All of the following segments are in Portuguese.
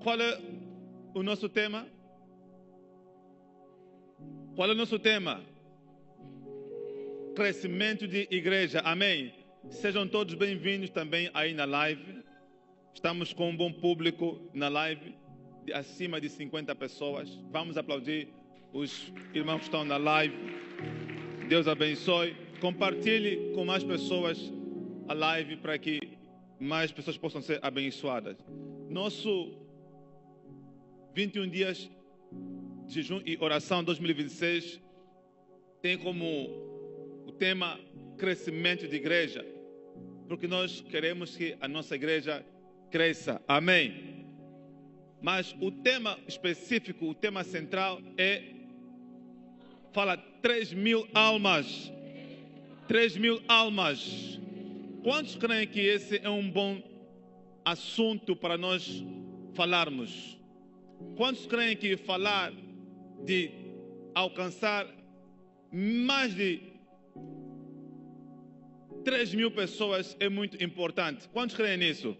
Qual é o nosso tema? Qual é o nosso tema? Crescimento de igreja. Amém. Sejam todos bem-vindos também aí na live. Estamos com um bom público na live, acima de 50 pessoas. Vamos aplaudir os irmãos que estão na live. Deus abençoe. Compartilhe com mais pessoas a live para que mais pessoas possam ser abençoadas. Nosso 21 dias de jejum e oração 2026 tem como o tema crescimento de igreja, porque nós queremos que a nossa igreja cresça. Amém. Mas o tema específico, o tema central fala 3.000 almas. 3.000 almas. Quantos creem que esse é um bom assunto para nós falarmos? Quantos creem que falar de alcançar mais de 3.000 pessoas é muito importante? Quantos creem nisso?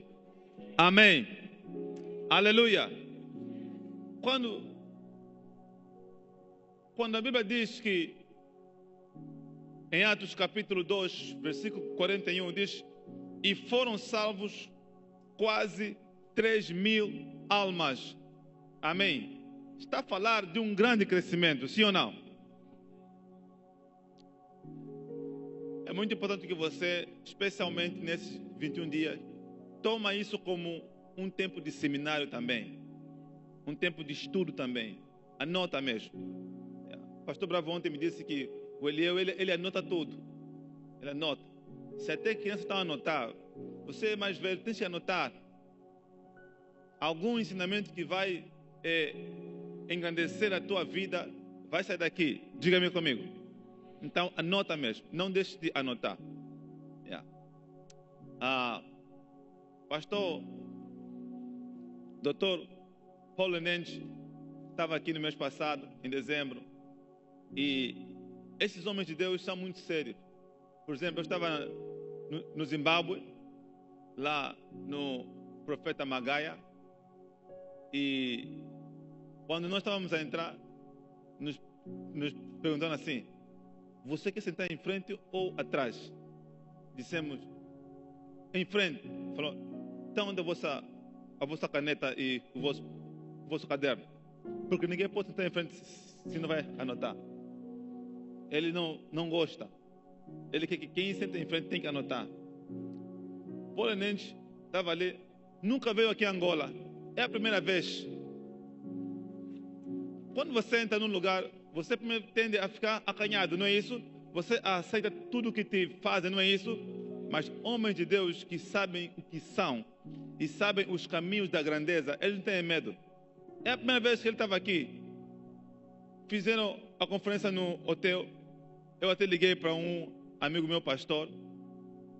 Amém. Aleluia. Quando a Bíblia diz que em Atos capítulo 2, versículo 41, diz: e foram salvos quase 3.000 almas. Amém. Está a falar de um grande crescimento, sim ou não? É muito importante que você, especialmente nesses 21 dias, toma isso como um tempo de seminário também. Um tempo de estudo também. Anota mesmo. O pastor Bravo ontem me disse que o Eliel, ele anota tudo. Ele anota. Se até crianças estão a anotar, você é mais velho, tem que anotar. Algum ensinamento que vai engrandecer a tua vida, vai sair daqui. Diga-me comigo. Então, anota mesmo. Não deixe de anotar. Pastor Dr. Paulo Nenge estava aqui no mês passado, em dezembro, e esses homens de Deus são muito sérios. Por exemplo, eu estava no Zimbábue, lá no profeta Magaia, e quando nós estávamos a entrar, nos perguntando assim: você quer sentar em frente ou atrás? Dissemos: em frente. Falou: então onde a vossa caneta e o vosso caderno? Porque ninguém pode sentar em frente se não vai anotar. Ele não gosta. Ele quer que quem senta em frente tem que anotar. Paulo Nenge estava ali, nunca veio aqui em Angola. É a primeira vez. Quando você entra num lugar, você primeiro tende a ficar acanhado, não é isso? Você aceita tudo o que te fazem, não é isso? Mas homens de Deus que sabem o que são e sabem os caminhos da grandeza, eles não têm medo. É a primeira vez que ele estava aqui. Fizeram a conferência no hotel. Eu até liguei para um amigo meu, pastor.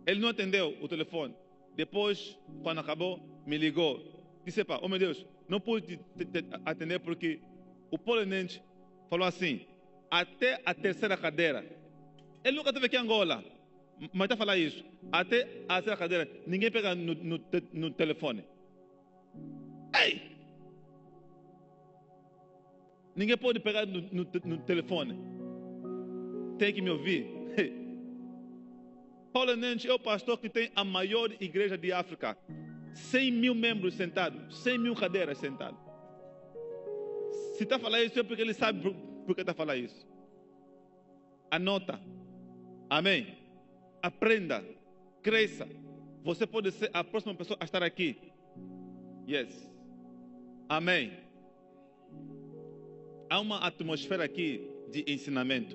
Ele não atendeu o telefone. Depois, quando acabou, me ligou. Disse: pá, oh meu Deus, não pude te atender porque o Paulo Nenge falou assim: até a terceira cadeira. Ele nunca esteve aqui em Angola, mas está a falar isso. Até a terceira cadeira, ninguém pega no telefone. Ei! Ninguém pode pegar no telefone. Tem que me ouvir. Paulo Nenge é o pastor que tem a maior igreja de África. 100.000 membros sentados, 100.000 cadeiras sentadas. Se está a falar isso é porque ele sabe por que está a falar isso. Anota. Amém. Aprenda. Cresça. Você pode ser a próxima pessoa a estar aqui. Yes. Amém. Há uma atmosfera aqui de ensinamento.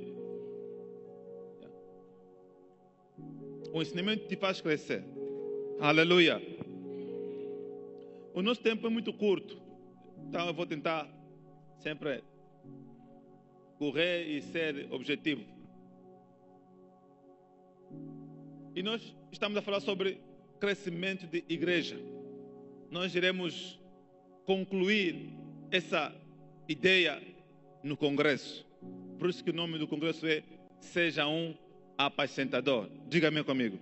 O ensinamento te faz crescer. Aleluia. O nosso tempo é muito curto. Então eu vou tentar sempre correr e ser objetivo. E nós estamos a falar sobre crescimento de igreja. Nós iremos concluir essa ideia no congresso. Por isso que o nome do congresso é Seja um Apacentador. Diga-me comigo.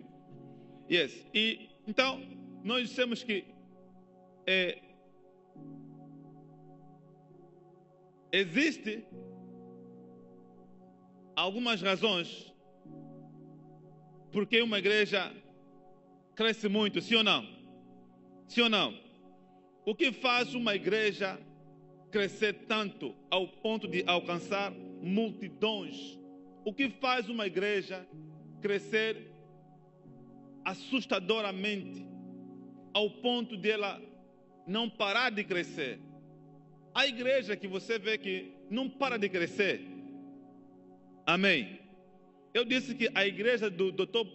Yes. E então nós dissemos que Existem algumas razões porque uma igreja cresce muito, sim ou não? Sim ou não? O que faz uma igreja crescer tanto ao ponto de alcançar multidões? O que faz uma igreja crescer assustadoramente ao ponto de ela não parar de crescer? A igreja que você vê que não para de crescer. Amém. Eu disse que a igreja do Dr.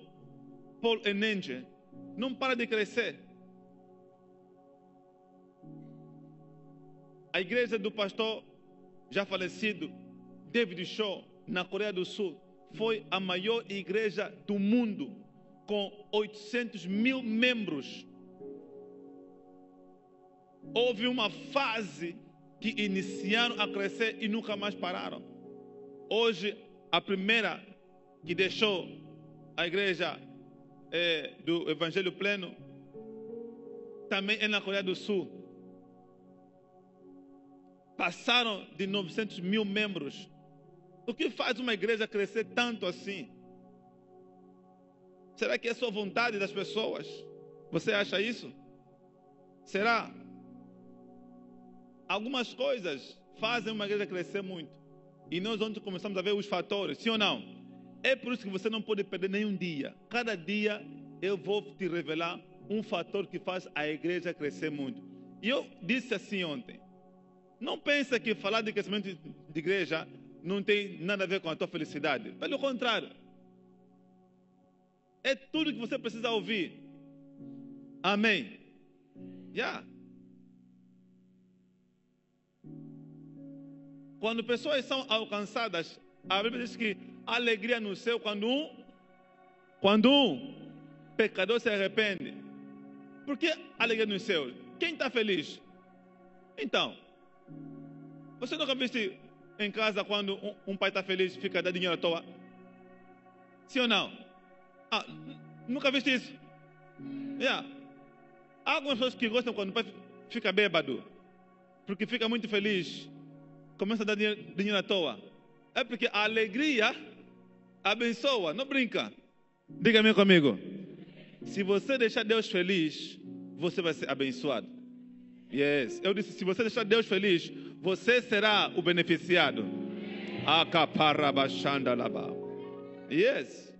Paul Enenge não para de crescer. A igreja do pastor já falecido David Shaw, na Coreia do Sul, foi a maior igreja do mundo, com 800 mil membros. Houve uma fase que iniciaram a crescer e nunca mais pararam. Hoje, a primeira que deixou a igreja do Evangelho Pleno também é na Coreia do Sul. Passaram de 900 mil membros. O que faz uma igreja crescer tanto assim? Será que é só vontade das pessoas? Você acha isso? Será? Algumas coisas fazem uma igreja crescer muito. E nós ontem começamos a ver os fatores, sim ou não? É por isso que você não pode perder nenhum dia. Cada dia eu vou te revelar um fator que faz a igreja crescer muito. E eu disse assim ontem: não pensa que falar de crescimento de igreja não tem nada a ver com a tua felicidade. Pelo contrário. É tudo que você precisa ouvir. Amém. Já. Quando pessoas são alcançadas, a Bíblia diz que há alegria no céu quando um pecador se arrepende. Por que alegria no céu? Quem está feliz? Então, você nunca viste em casa quando um pai está feliz e fica dando dinheiro à toa? Sim ou não? Nunca viste isso? Yeah. Há algumas pessoas que gostam quando o pai fica bêbado, porque fica muito feliz, começa a dar dinheiro à toa. É porque a alegria abençoa, não brinca. Diga-me comigo. Se você deixar Deus feliz, você vai ser abençoado. Yes. Eu disse, se você deixar Deus feliz, você será o beneficiado. Yes.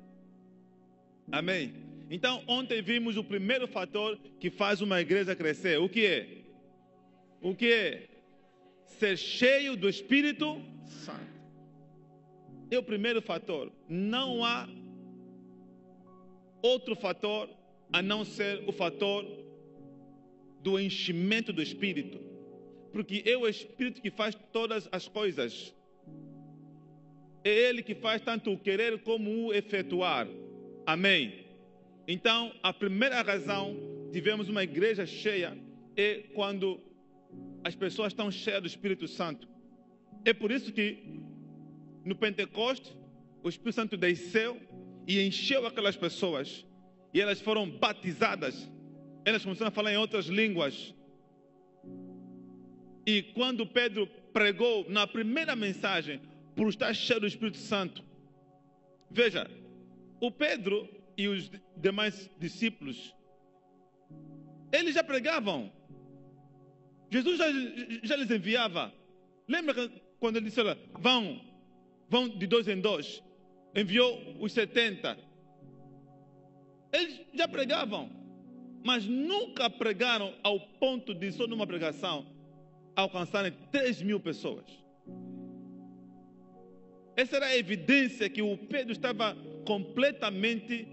Amém. Então, ontem vimos o primeiro fator que faz uma igreja crescer. O que é? O que é? Ser cheio do Espírito Santo. É o primeiro fator. Não há outro fator a não ser o fator do enchimento do Espírito. Porque é o Espírito que faz todas as coisas. É Ele que faz tanto o querer como o efetuar. Amém. Então, a primeira razão de vermos uma igreja cheia é quando as pessoas estão cheias do Espírito Santo. É por isso que no Pentecostes o Espírito Santo desceu e encheu aquelas pessoas e elas foram batizadas. Elas começaram a falar em outras línguas. E quando Pedro pregou na primeira mensagem, por estar cheio do Espírito Santo, veja, o Pedro e os demais discípulos, eles já pregavam. Jesus já lhes enviava. Lembra quando ele disse, olha, vão de 2 em 2. Enviou os 70. Eles já pregavam, mas nunca pregaram ao ponto de só numa pregação alcançarem 3.000 pessoas. Essa era a evidência que o Pedro estava completamente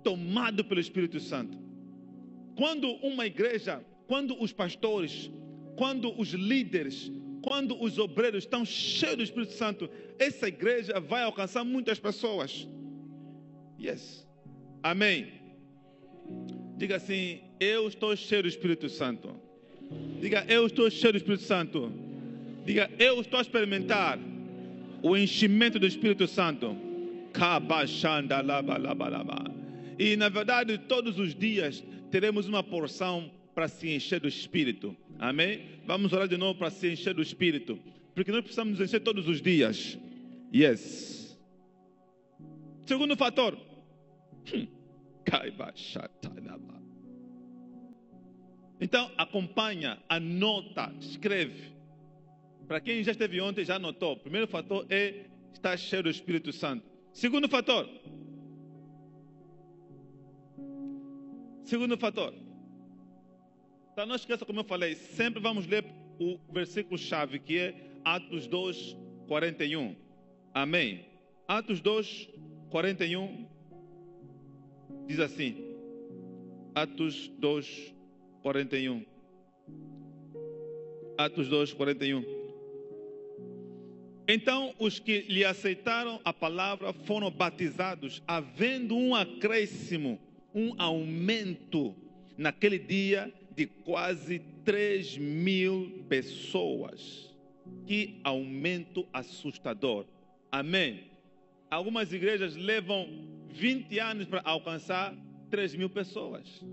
tomado pelo Espírito Santo. Quando uma igreja, quando os pastores, quando os líderes, quando os obreiros estão cheios do Espírito Santo, essa igreja vai alcançar muitas pessoas. Yes. Amém. Diga assim, eu estou cheio do Espírito Santo. Diga, eu estou cheio do Espírito Santo. Diga, eu estou a experimentar o enchimento do Espírito Santo. E na verdade, todos os dias teremos uma porção para se encher do Espírito. Amém? Vamos orar de novo para se encher do Espírito. porque nós precisamos nos encher todos os dias. Yes. Segundo fator. Então, acompanha, anota, escreve. Para quem já esteve ontem, já anotou. O primeiro fator é estar cheio do Espírito Santo. Segundo fator. Então, não esqueça, como eu falei, sempre vamos ler o versículo-chave, que é Atos 2, 41. Amém. Atos 2, 41 diz assim. Atos 2, 41. Atos 2, 41. Então, os que lhe aceitaram a palavra foram batizados, havendo um acréscimo, um aumento naquele dia de quase 3.000 pessoas. Que aumento assustador. Amém. Algumas igrejas levam 20 anos para alcançar 3.000 pessoas.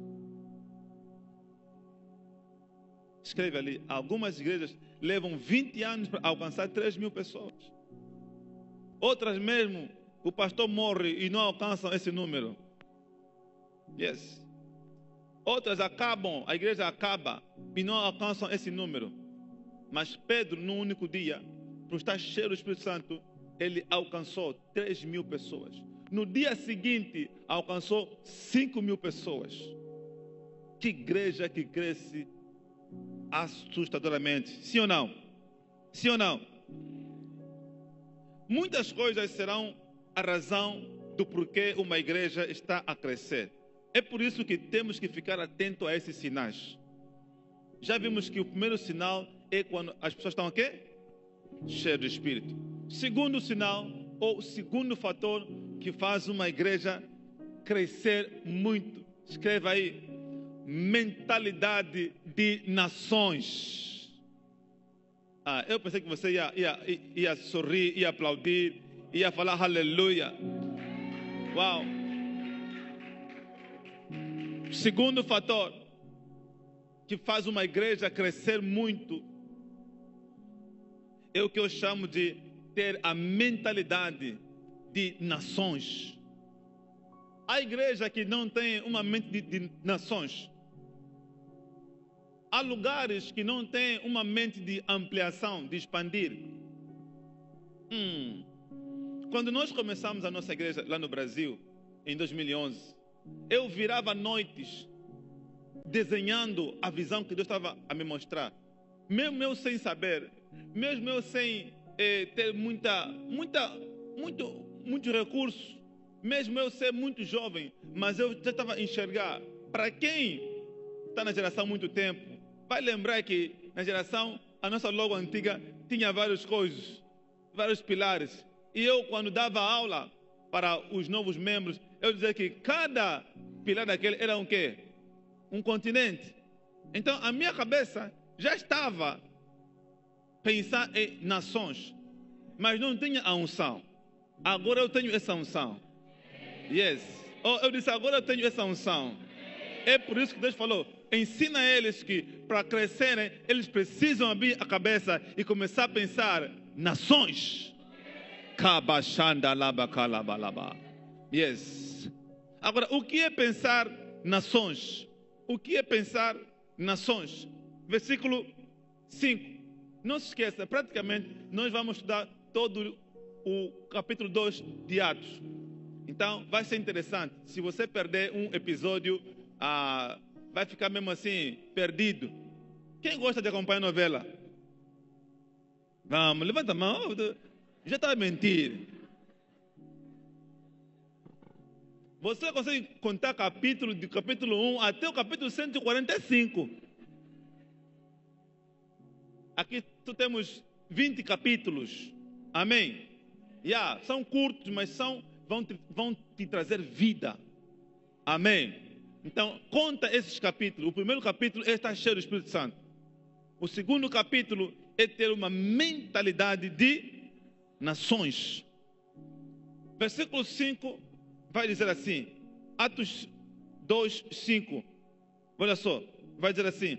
Escreve ali. Algumas igrejas levam 20 anos para alcançar 3.000 pessoas. Outras mesmo, o pastor morre e não alcançam esse número. Yes. Outras acabam, a igreja acaba e não alcançam esse número. Mas Pedro, num único dia, por estar cheio do Espírito Santo, ele alcançou 3.000 pessoas. No dia seguinte, alcançou 5.000 pessoas. Que igreja que cresce assustadoramente. Sim ou não? Sim ou não? Muitas coisas serão a razão do porquê uma igreja está a crescer. É por isso que temos que ficar atento a esses sinais. Já vimos que o primeiro sinal é quando as pessoas estão o quê? Cheias do Espírito. Segundo sinal, ou segundo fator que faz uma igreja crescer muito. Escreva aí. Mentalidade de nações. Eu pensei que você ia sorrir, ia aplaudir, ia falar aleluia. Uau. Segundo fator que faz uma igreja crescer muito é o que eu chamo de ter a mentalidade de nações. A igreja que não tem uma mente de nações. Há lugares que não têm uma mente de ampliação, de expandir. Quando nós começamos a nossa igreja lá no Brasil, em 2011, eu virava noites desenhando a visão que Deus estava a me mostrar. Mesmo eu sem saber, mesmo eu sem ter muito recurso, mesmo eu ser muito jovem, mas eu já estava a enxergar. Para quem está na geração há muito tempo, vai lembrar que na geração, a nossa logo antiga, tinha várias coisas, vários pilares. E eu, quando dava aula para os novos membros, eu dizia que cada pilar daquele era um quê? Um continente. Então, a minha cabeça já estava a pensar em nações, mas não tinha a unção. Agora eu tenho essa unção. Yes. Eu disse, agora eu tenho essa unção. É por isso que Deus falou, ensina eles que para crescerem, eles precisam abrir a cabeça e começar a pensar nações. Yes. Agora, o que é pensar nações? O que é pensar nações? Versículo 5. Não se esqueça, praticamente nós vamos estudar todo o capítulo 2 de Atos. Então, vai ser interessante. Se você perder um episódio, vai ficar mesmo assim, perdido. Quem gosta de acompanhar a novela? Vamos, levanta a mão. Já está a mentir. Você consegue contar capítulo de capítulo 1 até o capítulo 145. Aqui temos 20 capítulos. Amém? São curtos, mas vão te trazer vida. Amém? Então, conta esses capítulos. O primeiro capítulo é estar cheio do Espírito Santo. O segundo capítulo é ter uma mentalidade de nações. Versículo 5 vai dizer assim, Atos 2, 5. Olha só, vai dizer assim.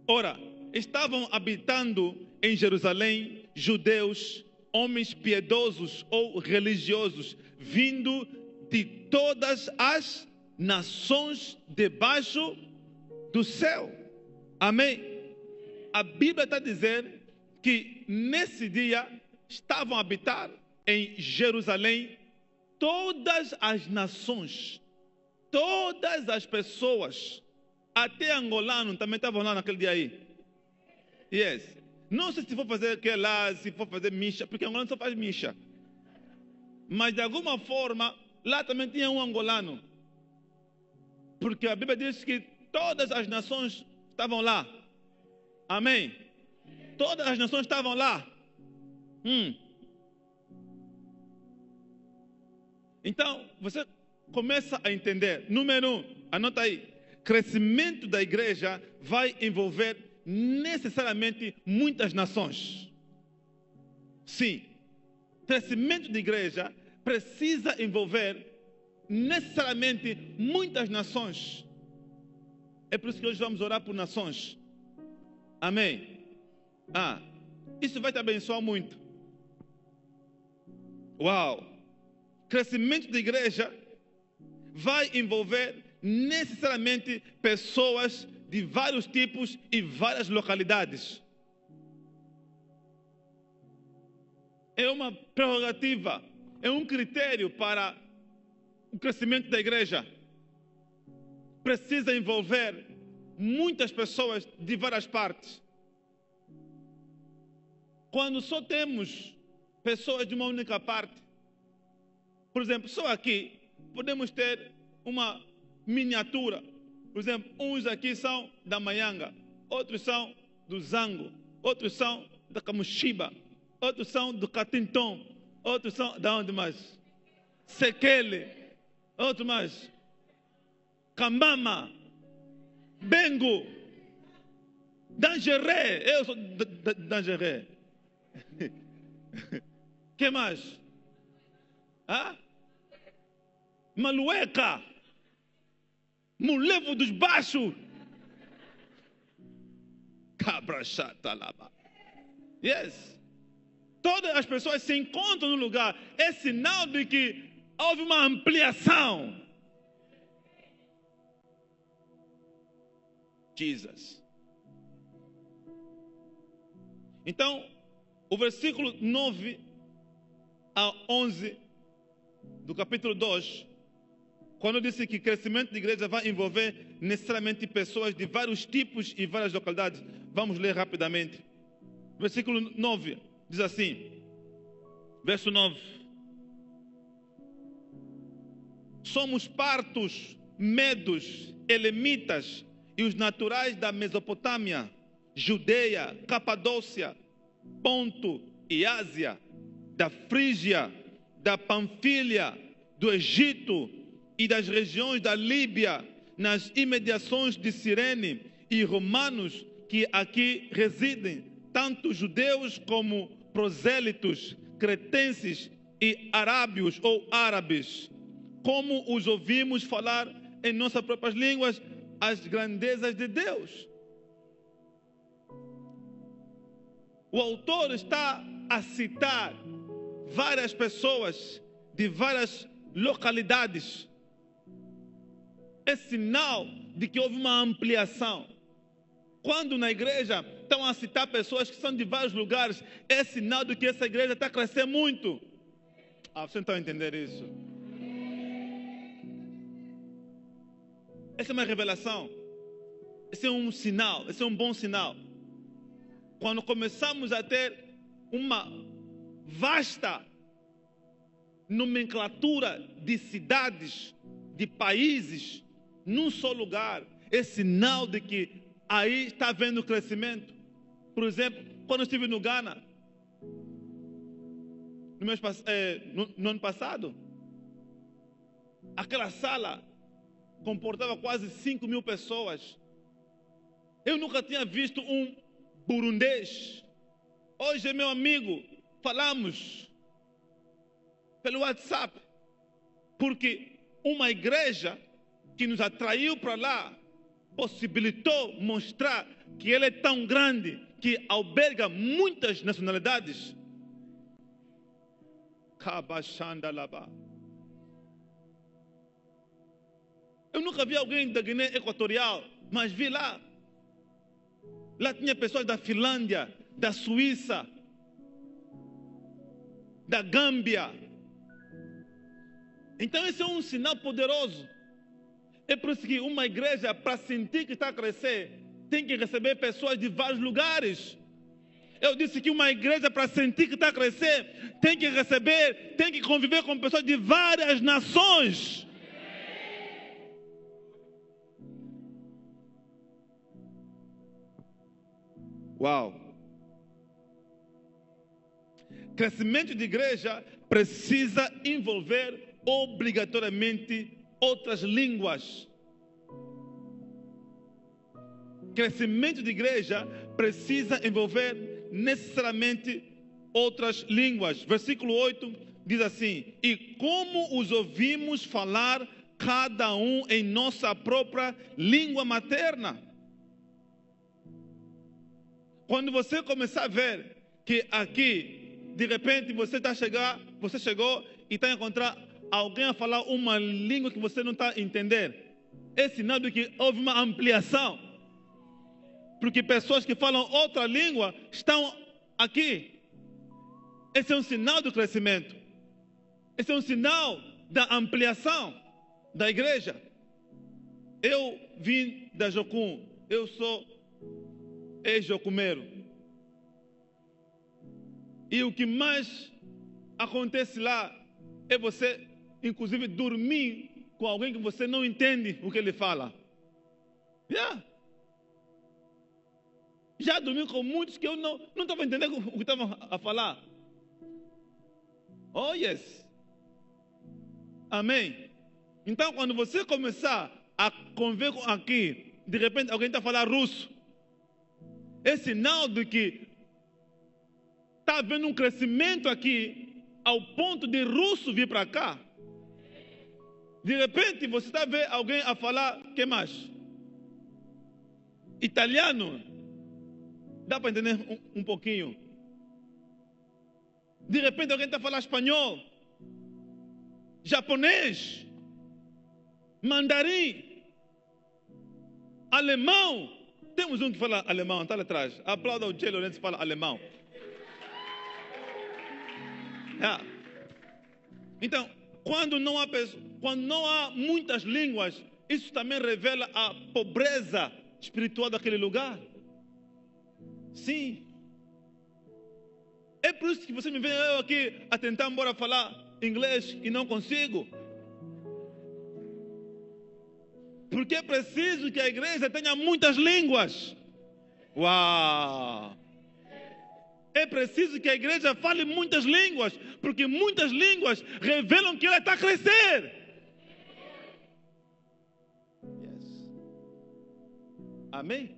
Ora, estavam habitando em Jerusalém judeus, homens piedosos ou religiosos, vindo de todas as nações debaixo do céu. Amém? A Bíblia está dizendo que nesse dia estavam a habitar em Jerusalém todas as nações, todas as pessoas, até angolano também estavam lá naquele dia aí. Yes. Não sei se for fazer que lá, se for fazer micha, porque angolano só faz micha. Mas de alguma forma, lá também tinha um angolano. Porque a Bíblia diz que todas as nações estavam lá. Amém? Todas as nações estavam lá. Então, você começa a entender. Número 1, anota aí. Crescimento da igreja vai envolver necessariamente muitas nações. Sim. Crescimento da igreja precisa envolver necessariamente muitas nações. É por isso que hoje vamos orar por nações. Amém? Isso vai te abençoar muito. Uau! Crescimento da igreja vai envolver necessariamente pessoas de vários tipos e várias localidades. É uma prerrogativa, é um critério para o crescimento da igreja. Precisa envolver muitas pessoas de várias partes. Quando só temos pessoas de uma única parte, por exemplo, só aqui podemos ter uma miniatura. Por exemplo, uns aqui são da Maianga, outros são do Zango, outros são da Camuxiba, outros são do Catinton, outros são da onde mais? Sekele, outro mais? Cambama, Bengo, Dangeré, eu sou Dangeré. Que mais? Malueca, Mulevo dos Baixos, Cabra chata lava. Yes. Todas as pessoas se encontram no lugar. É sinal de que houve uma ampliação. Jesus. Então, o versículo 9 a 11 do capítulo 2, quando disse que crescimento de igreja vai envolver necessariamente pessoas de vários tipos e várias localidades, vamos ler rapidamente. Versículo 9 diz assim, verso 9: somos partos, medos, elemitas e os naturais da Mesopotâmia, Judeia, Capadócia, Ponto e Ásia, da Frígia, da Panfilha, do Egito e das regiões da Líbia, nas imediações de Cirene, e romanos que aqui residem, tanto judeus como prosélitos, cretenses e arábios ou árabes, como os ouvimos falar em nossas próprias línguas as grandezas de Deus. O autor está a citar várias pessoas de várias localidades. É sinal de que houve uma ampliação. Quando na igreja estão a citar pessoas que são de vários lugares, é sinal de que essa igreja está a crescer muito. Você não está a entender isso? Essa é uma revelação. Esse é um sinal, esse é um bom sinal. Quando começamos a ter uma vasta nomenclatura de cidades, de países, num só lugar, é sinal de que aí está havendo crescimento. Por exemplo, quando eu estive no Ghana, no ano passado, aquela sala comportava quase 5.000 pessoas. Eu nunca tinha visto um burundês. Hoje, meu amigo, falamos pelo WhatsApp, porque uma igreja que nos atraiu para lá possibilitou mostrar que ele é tão grande que alberga muitas nacionalidades. Eu nunca vi alguém da Guiné Equatorial, mas vi lá. Lá tinha pessoas da Finlândia, da Suíça, da Gâmbia. Então esse é um sinal poderoso. É por isso que uma igreja, para sentir que está a crescer, tem que receber pessoas de vários lugares. Eu disse que uma igreja, para sentir que está a crescer, tem que receber, tem que conviver com pessoas de várias nações. Uau! Crescimento de igreja precisa envolver obrigatoriamente outras línguas. Crescimento de igreja precisa envolver necessariamente outras línguas. Versículo 8 diz assim: e como os ouvimos falar cada um em nossa própria língua materna. Quando você começar a ver que aqui, de repente, você chegou e está a encontrar alguém a falar uma língua que você não está a entender, é sinal de que houve uma ampliação. Porque pessoas que falam outra língua estão aqui. Esse é um sinal do crescimento. Esse é um sinal da ampliação da igreja. Eu vim da Jocum. Eu sou ex-jocumeiro. E o que mais acontece lá é você, inclusive, dormir com alguém que você não entende o que ele fala. Já dormi com muitos que eu não estava entendendo o que estavam a falar. Oh, yes. Amém. Então, quando você começar a conviver aqui, de repente alguém está a falar russo, é sinal de que está havendo um crescimento aqui ao ponto de russo vir para cá. De repente você está a ver alguém a falar, que mais? Italiano. Dá para entender um pouquinho. De repente alguém está a falar espanhol, japonês, mandarim, alemão. Temos um que fala alemão, está lá atrás. Aplauda o Tchê Lourenço, fala alemão. Então, quando não há muitas línguas, isso também revela a pobreza espiritual daquele lugar. Sim. É por isso que você me vê eu aqui a tentar embora falar inglês e não consigo. Porque é preciso que a igreja tenha muitas línguas. Uau! É preciso que a igreja fale muitas línguas, porque muitas línguas revelam que ela está a crescer. Yes. Amém?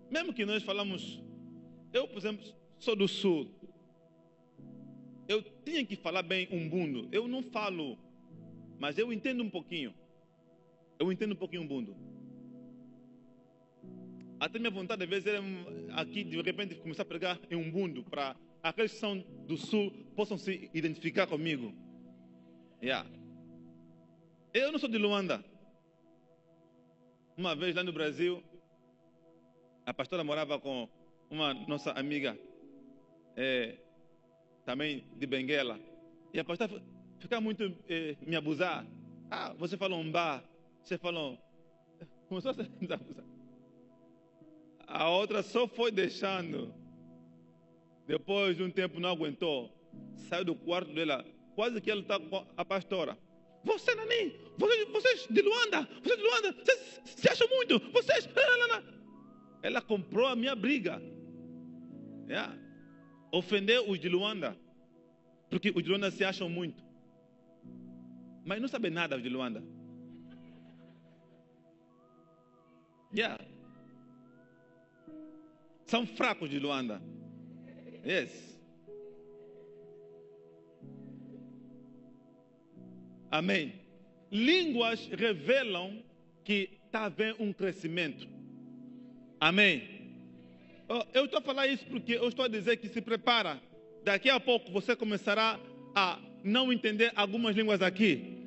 Mesmo que nós falamos, eu, por exemplo, sou do sul. Eu tinha que falar bem umbundo. Eu não falo, mas eu entendo um pouquinho. Eu entendo um pouquinho umbundo. Até minha vontade, às vezes, é aqui, de repente, começar a pregar em umbundo, para aqueles que são do sul possam se identificar comigo. Eu não sou de Luanda. Uma vez lá no Brasil, a pastora morava com uma nossa amiga, também de Benguela. E a pastora ficava muito me abusar. Você falou umbá, você falou... Começou a se abusar. A outra só foi deixando. Depois de um tempo não aguentou. Saiu do quarto dela. Quase que ela está com a pastora. Você, Nani, vocês de Luanda, vocês se acham muito, vocês... Ela comprou a minha briga. Ofendeu os de Luanda. Porque os de Luanda se acham muito. Mas não sabem nada os de Luanda. São fracos de Luanda. Yes. Amém. Línguas revelam que está havendo um crescimento. Amém. Eu estou a falar isso porque eu estou a dizer que se prepara. Daqui a pouco você começará a não entender algumas línguas aqui.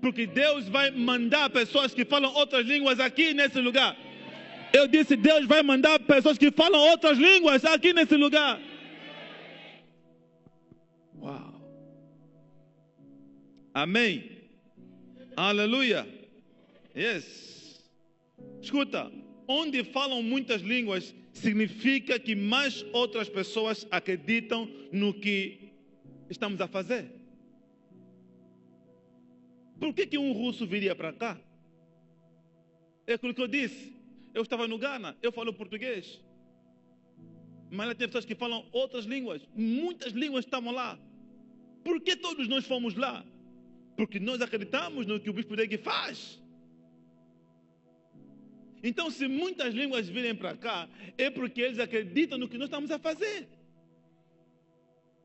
Porque Deus vai mandar pessoas que falam outras línguas aqui nesse lugar. Eu disse, Deus vai mandar pessoas que falam outras línguas aqui nesse lugar. Uau. Amém. Aleluia. Yes. Escuta, onde falam muitas línguas, significa que mais outras pessoas acreditam no que estamos a fazer. Por que um russo viria para cá? É aquilo que eu disse. Eu estava no Ghana, eu falo português. Mas lá tem pessoas que falam outras línguas. Muitas línguas estavam lá. Por que todos nós fomos lá? Porque nós acreditamos no que o Bispo Degui faz. Então, se muitas línguas virem para cá, é porque eles acreditam no que nós estamos a fazer.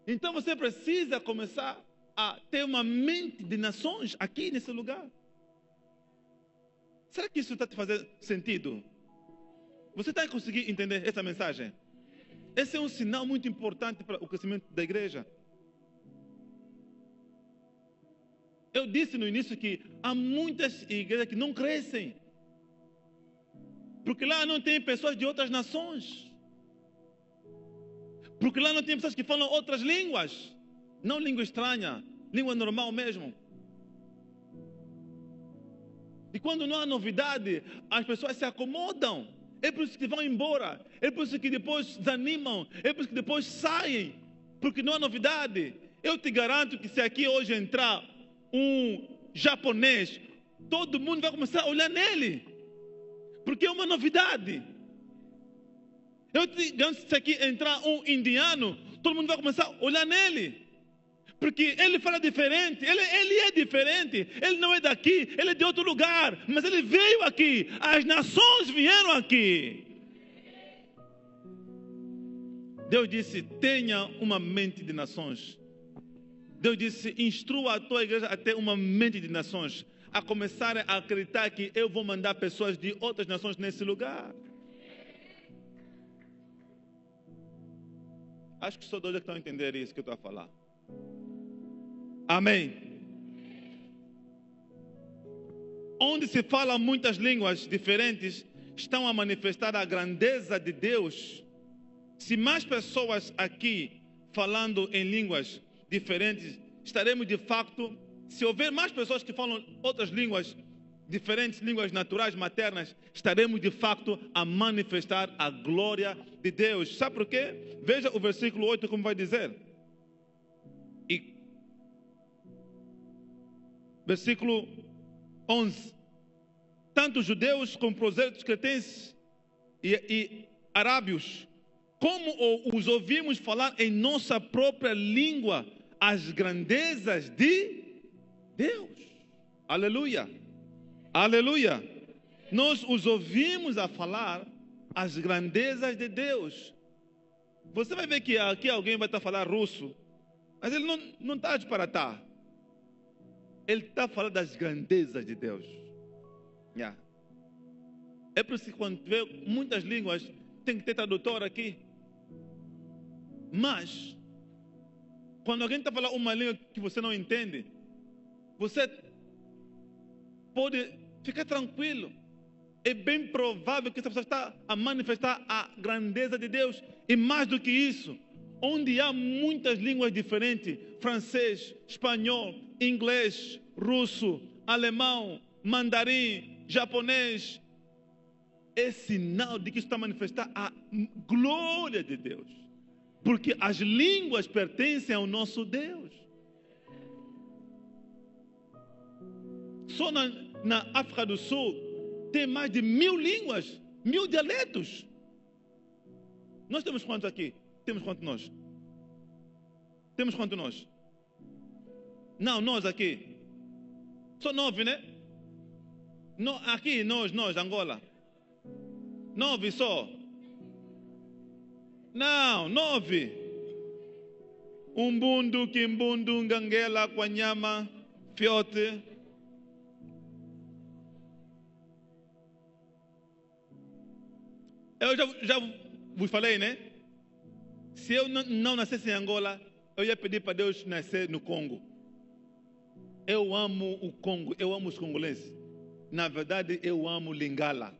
Então, você precisa começar a ter uma mente de nações aqui nesse lugar. Será que isso está te fazendo sentido? Você está a conseguir entender essa mensagem? Esse é um sinal muito importante para o crescimento da igreja. Eu disse no início que há muitas igrejas que não crescem. Porque lá não tem pessoas de outras nações. Porque lá não tem pessoas que falam outras línguas. Não língua estranha, língua normal mesmo. E quando não há novidade, as pessoas se acomodam. É por isso que vão embora. É por isso que depois desanimam. É por isso que depois saem. Porque não há novidade. Eu te garanto que se aqui hoje entrar um japonês, todo mundo vai começar a olhar nele. Porque é uma novidade. Eu te garanto que se aqui entrar um indiano, todo mundo vai começar a olhar nele. Porque ele fala diferente, ele é diferente, ele não é daqui, ele é de outro lugar, mas ele veio aqui, as nações vieram aqui. Deus disse, tenha uma mente de nações. Deus disse, instrua a tua igreja a ter uma mente de nações, a começar a acreditar que eu vou mandar pessoas de outras nações nesse lugar. Acho que só dois que estão a entender isso que eu estou a falar. Amém. Onde se fala muitas línguas diferentes, estão a manifestar a grandeza de Deus. Se mais pessoas aqui falando em línguas diferentes, estaremos de facto, se houver mais pessoas que falam outras línguas diferentes, línguas naturais, maternas, estaremos de facto a manifestar a glória de Deus. Sabe por quê? Veja o versículo 8 como vai dizer. Versículo 11. Tanto judeus como prosélitos cretenses e arábios, como os ouvimos falar em nossa própria língua as grandezas de Deus. Aleluia. Aleluia. Nós os ouvimos a falar as grandezas de Deus. Você vai ver que aqui alguém vai estar a falar russo, mas ele não está a disparatar. Ele está falando das grandezas de Deus. Yeah. É por isso que quando vê muitas línguas, tem que ter tradutor aqui. Mas, quando alguém está falando uma língua que você não entende, você pode ficar tranquilo. É bem provável que essa pessoa está a manifestar a grandeza de Deus. E mais do que isso, onde há muitas línguas diferentes, francês, espanhol, inglês, russo, alemão, mandarim, japonês, é sinal de que isso está a manifestar a glória de Deus. Porque as línguas pertencem ao nosso Deus. Só na África do Sul tem mais de 1000 línguas, 1000 dialetos. Nós temos quantos aqui? Temos quanto nós? Temos quanto nós? Não, nós aqui. Só 9, né? No, aqui, nós, Angola. 9 só. Não, 9. Umbundu, Kimbundu, Ngangela, Kwanyama, Fiote. Eu já vos falei, né? Se eu não nascesse em Angola, eu ia pedir para Deus nascer no Congo. Eu amo o Congo, eu amo os congolenses. Na verdade, eu amo Lingala.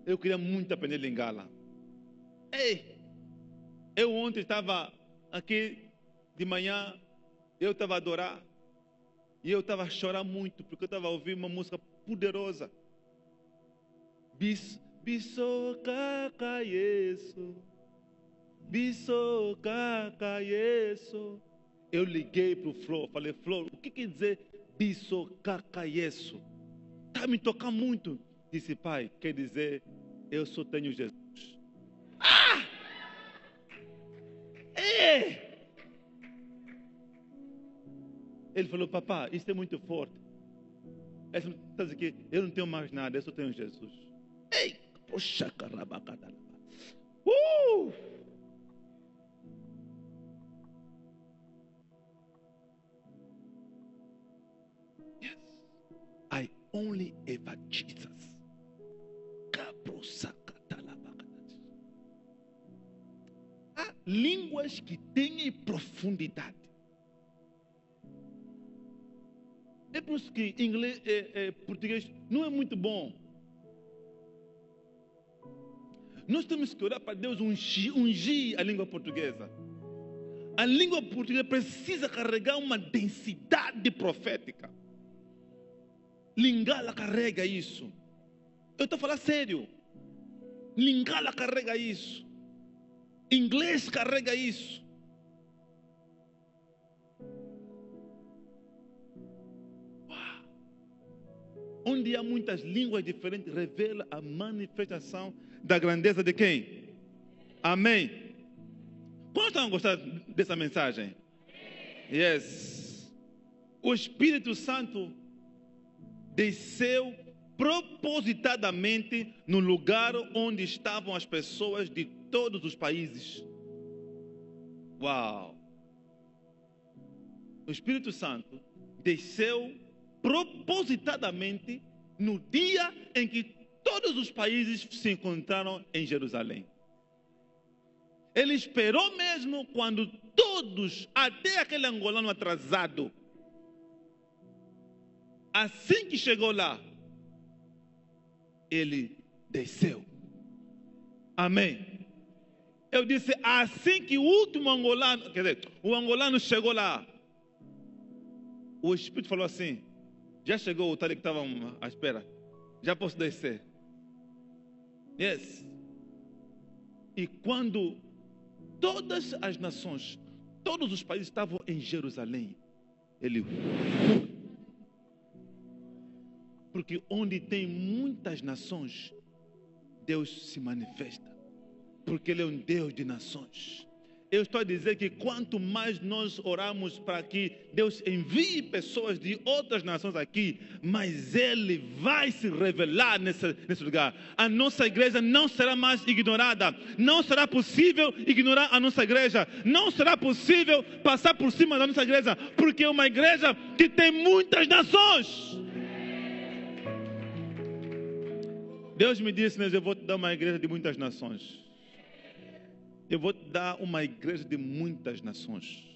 Eu queria muito aprender Lingala. Ei, eu ontem estava aqui de manhã, eu estava a adorar. E eu estava a chorar muito, porque eu estava a ouvir uma música poderosa. Bisoka Yesu. Bisoka Yesu. Eu liguei para o Flor, falei, Flor, o que quer dizer Bisoka Yesu? Está me tocando muito. Disse, pai, quer dizer, eu só tenho Jesus. Ah! É! Ele falou, papá, isso é muito forte. Está dizendo que eu não tenho mais nada, eu só tenho Jesus. Ei! Poxa, carabacada. Yes. I only ever Jesus. Há línguas que têm profundidade. É por isso que inglês, português não é muito bom. Nós temos que orar para Deus ungir a língua portuguesa. A língua portuguesa precisa carregar uma densidade profética. Lingala carrega isso. Eu estou a falar sério. Lingala carrega isso. Inglês carrega isso. Onde há muitas línguas diferentes, revela a manifestação da grandeza de quem? Amém. Quantos estão a gostar dessa mensagem? Yes. O Espírito Santo desceu propositadamente no lugar onde estavam as pessoas de todos os países. Uau! O Espírito Santo desceu propositadamente no dia em que todos os países se encontraram em Jerusalém. Ele esperou mesmo quando todos, até aquele angolano atrasado, assim que chegou lá, ele desceu. Amém. Eu disse, assim que o último angolano, quer dizer, o angolano chegou lá, o Espírito falou assim, já chegou o tal que estava à espera, já posso descer. Yes. E quando todas as nações, todos os países estavam em Jerusalém, ele... Porque onde tem muitas nações, Deus se manifesta. Porque Ele é um Deus de nações. Eu estou a dizer que quanto mais nós oramos para que Deus envie pessoas de outras nações aqui, mais Ele vai se revelar nesse lugar. A nossa igreja não será mais ignorada. Não será possível ignorar a nossa igreja. Não será possível passar por cima da nossa igreja. Porque é uma igreja que tem muitas nações. Deus me disse, mas eu vou te dar uma igreja de muitas nações. Eu vou te dar uma igreja de muitas nações.